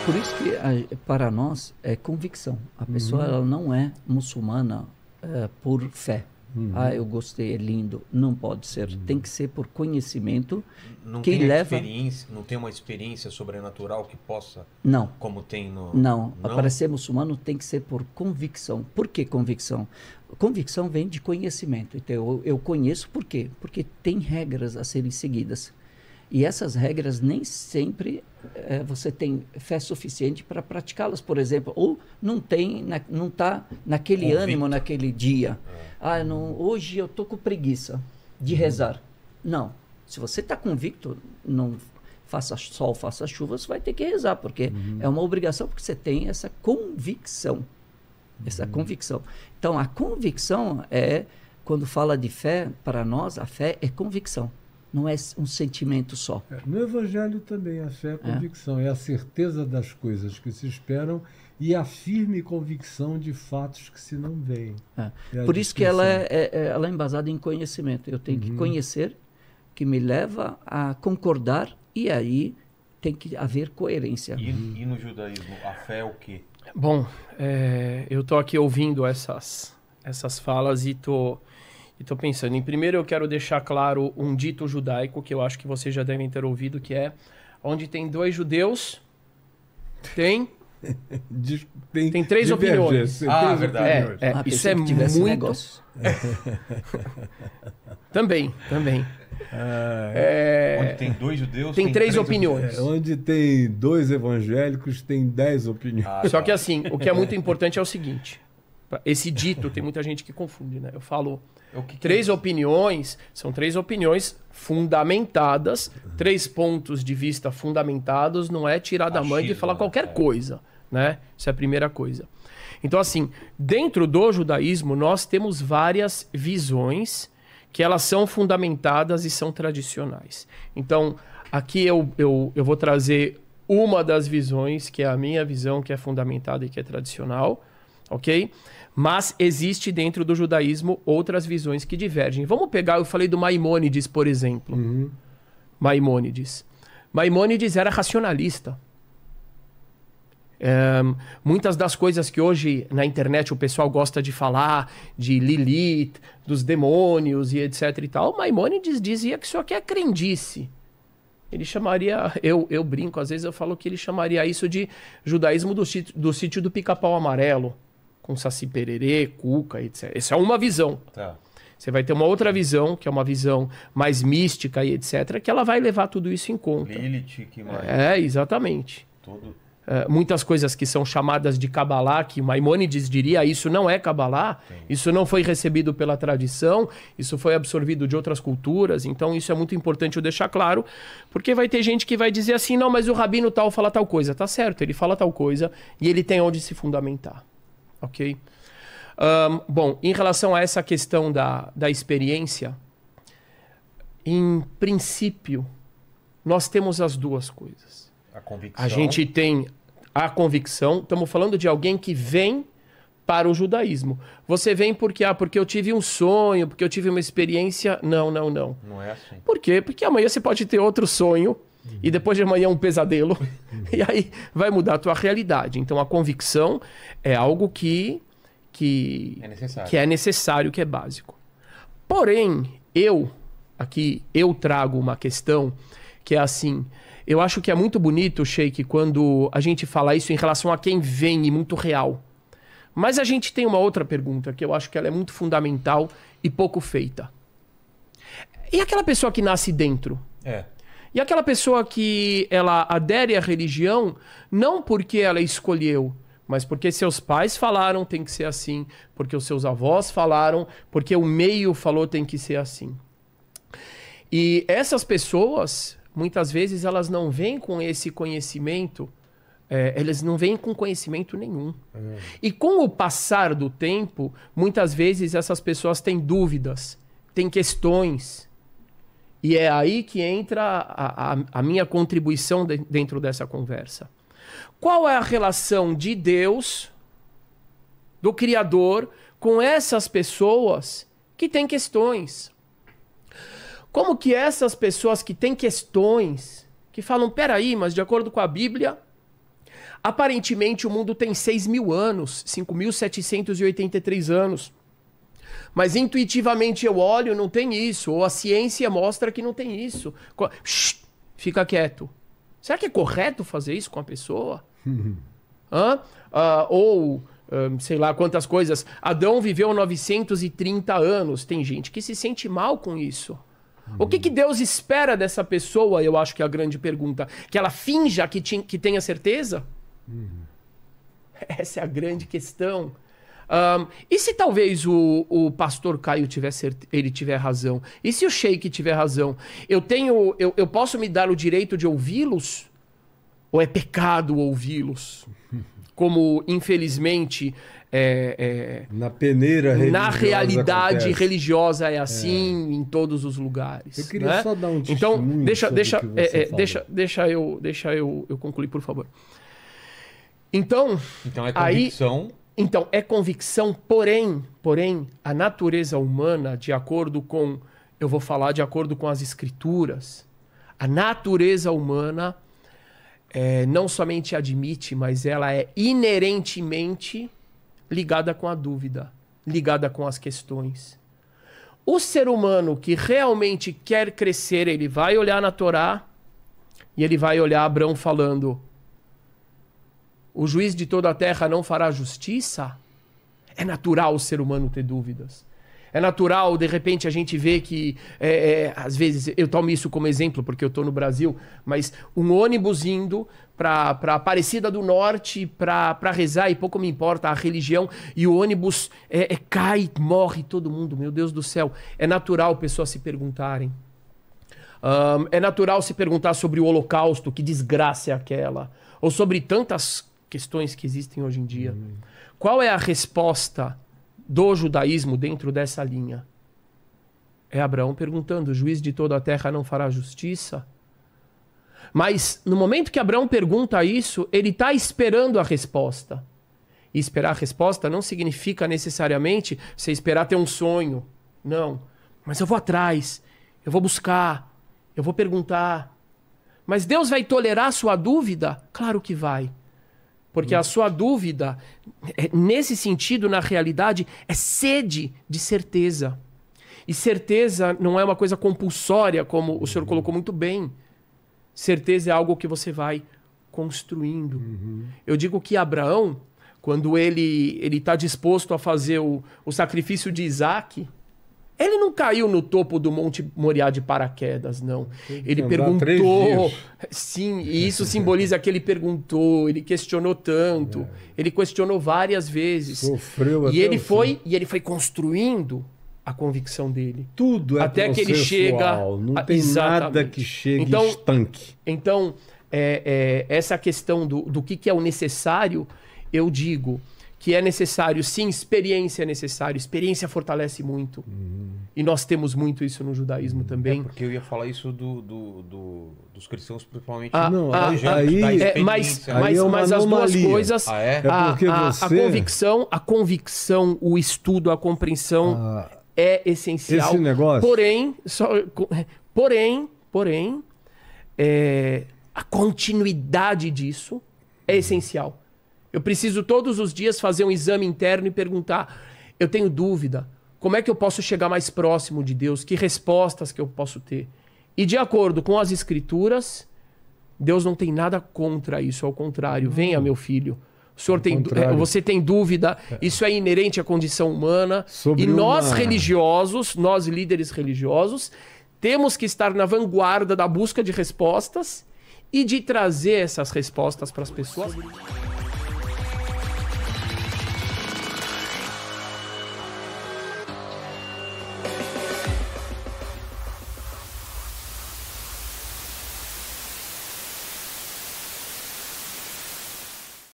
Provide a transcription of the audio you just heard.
Por isso que para nós é convicção. A pessoa ela não é muçulmana por fé. Ah, eu gostei, é lindo. Não pode ser. Tem que ser por conhecimento. Não que tem leva... experiência, não tem uma experiência sobrenatural que possa... Não. Como tem no... Não. Para ser muçulmano tem que ser por convicção. Por que convicção? Convicção vem de conhecimento. Então, eu conheço por quê? Porque tem regras a serem seguidas. E essas regras nem sempre você tem fé suficiente para praticá-las, por exemplo. Ou não está naquele ânimo, naquele dia. Hoje eu estou com preguiça de rezar. Não. Se você está convicto, não faça sol, faça chuva, você vai ter que rezar, porque é uma obrigação, porque você tem essa convicção. Essa convicção. Então, a convicção quando fala de fé, para nós, a fé é convicção. Não é um sentimento só. No Evangelho também a fé é convicção, é a certeza das coisas que se esperam e a firme convicção de fatos que se não veem. Por isso que ela é embasada em conhecimento. Eu tenho que conhecer, que me leva a concordar, e aí tem que haver coerência. E no judaísmo, a fé é o quê? Bom, eu estou aqui ouvindo essas falas e estou pensando. Em primeiro, eu quero deixar claro um dito judaico que eu acho que vocês já devem ter ouvido, que é: onde tem dois judeus, tem três opiniões. Verdade. Isso é muito... negócio. Também. Onde tem dois judeus, tem três opiniões. Onde tem dois evangélicos, tem 10 opiniões. Só que assim, o que é muito importante é o seguinte: esse dito, tem muita gente que confunde, né? Eu falo, três opiniões, são três opiniões fundamentadas, 3 pontos de vista fundamentados, não é tirar da manga e falar qualquer coisa, né? Isso é a primeira coisa. Então, assim, dentro do judaísmo, nós temos várias visões que elas são fundamentadas e são tradicionais. Então, aqui eu vou trazer uma das visões, que é a minha visão, que é fundamentada e que é tradicional, ok? Mas existe dentro do judaísmo outras visões que divergem. Vamos pegar, eu falei do Maimônides, por exemplo. Maimônides era racionalista. Muitas das coisas que hoje na internet o pessoal gosta de falar, de Lilith, dos demônios e etc e tal, Maimônides dizia que isso aqui é crendice. Ele chamaria, eu brinco, às vezes eu falo que ele chamaria isso de judaísmo do sítio do Pica-Pau Amarelo, com Saci Pererê, Cuca, etc. Essa é uma visão. Tá. Você vai ter uma outra visão, que é uma visão mais mística e etc, que ela vai levar tudo isso em conta. Lilith, que mais? Exatamente. Muitas coisas que são chamadas de Cabalá, que Maimônides diria, isso não é Cabalá, isso não foi recebido pela tradição, isso foi absorvido de outras culturas, então isso é muito importante eu deixar claro, porque vai ter gente que vai dizer assim, não, mas o rabino tal fala tal coisa. Tá certo, ele fala tal coisa e ele tem onde se fundamentar, ok? Bom, em relação a essa questão da experiência, em princípio, nós temos as duas coisas. A convicção. A gente tem a convicção, estamos falando de alguém que vem para o judaísmo. Você vem porque eu tive um sonho, porque eu tive uma experiência. Não. Não é assim. Por quê? Porque amanhã você pode ter outro sonho e depois de amanhã um pesadelo e aí vai mudar a tua realidade. Então a convicção é algo que é necessário, que é básico. Porém, eu trago uma questão que é assim... Eu acho que é muito bonito, Sheik, quando a gente fala isso em relação a quem vem e muito real. Mas a gente tem uma outra pergunta que eu acho que ela é muito fundamental e pouco feita. E aquela pessoa que nasce dentro? E aquela pessoa que ela adere à religião não porque ela escolheu, mas porque seus pais falaram tem que ser assim, porque os seus avós falaram, porque o meio falou tem que ser assim. E essas pessoas... Muitas vezes elas não vêm com esse conhecimento, elas não vêm com conhecimento nenhum. E com o passar do tempo, muitas vezes essas pessoas têm dúvidas, têm questões. E é aí que entra a minha contribuição dentro dessa conversa. Qual é a relação de Deus, do Criador, com essas pessoas que têm questões? Como que essas pessoas que têm questões, que falam, peraí, mas de acordo com a Bíblia, Aparentemente o mundo tem 6.000 anos, 5.783 anos. Mas intuitivamente eu olho, não tem isso. Ou a ciência mostra que não tem isso. Shhh, fica quieto. Será que é correto fazer isso com a pessoa? Sei lá quantas coisas. Adão viveu 930 anos. Tem gente que se sente mal com isso. O que Deus espera dessa pessoa, eu acho que é a grande pergunta. Que ela finja que tenha certeza? Essa é a grande questão. E se talvez o pastor Caio tiver razão? E se o Sheik tiver razão? Eu posso me dar o direito de ouvi-los? Ou é pecado ouvi-los? Como, infelizmente, na peneira religiosa na realidade acontece. Religiosa é assim em todos os lugares. Eu queria né? só dar um Então, testemunho deixa eu concluir, por favor. Então é convicção. Então, é convicção, porém, a natureza humana, de acordo com... Eu vou falar de acordo com as escrituras. A natureza humana não somente admite, mas ela é inerentemente ligada com a dúvida, ligada com as questões. O ser humano que realmente quer crescer, ele vai olhar na Torá e ele vai olhar Abrão falando... O juiz de toda a terra não fará justiça? É natural o ser humano ter dúvidas. É natural, de repente, a gente vê que... às vezes, eu tomo isso como exemplo, porque eu estou no Brasil, mas um ônibus indo para Aparecida do Norte para rezar, e pouco me importa a religião, e o ônibus cai, morre todo mundo, meu Deus do céu. É natural pessoas se perguntarem. É natural se perguntar sobre o Holocausto, que desgraça é aquela? Ou sobre tantas questões que existem hoje em dia. Qual é a resposta do judaísmo dentro dessa linha? É Abraão perguntando, o juiz de toda a terra não fará justiça? Mas no momento que Abraão pergunta isso, ele está esperando a resposta. E esperar a resposta não significa necessariamente você esperar ter um sonho. Não. Mas eu vou atrás, eu vou buscar, eu vou perguntar. Mas Deus vai tolerar a sua dúvida? Claro que vai. Porque a sua dúvida, nesse sentido, na realidade, é sede de certeza. E certeza não é uma coisa compulsória, como o senhor colocou muito bem. Certeza é algo que você vai construindo. Eu digo que Abraão, quando ele está disposto a fazer o sacrifício de Isaac, ele não caiu no topo do Monte Moriá de paraquedas, não. Ele perguntou. Sim, e isso simboliza que ele perguntou, ele questionou tanto, ele questionou várias vezes. Sofreu e ele foi construindo a convicção dele. Tudo é até que ele chega. Não tem nada que chegue estanque. Então, essa questão do que é o necessário, eu digo que é necessário, sim, experiência é necessário. Experiência fortalece muito. E nós temos muito isso no judaísmo também. Porque eu ia falar isso dos cristãos, principalmente. Mas as duas coisas... porque a convicção, o estudo, a compreensão é essencial. Esse negócio... Porém, a continuidade disso é essencial. Eu preciso todos os dias fazer um exame interno e perguntar, eu tenho dúvida, como é que eu posso chegar mais próximo de Deus? Que respostas que eu posso ter? E de acordo com as escrituras, Deus não tem nada contra isso, ao contrário. Venha, meu filho. O senhor você tem dúvida, isso é inerente à condição humana. E nós religiosos, nós líderes religiosos, temos que estar na vanguarda da busca de respostas e de trazer essas respostas para as pessoas.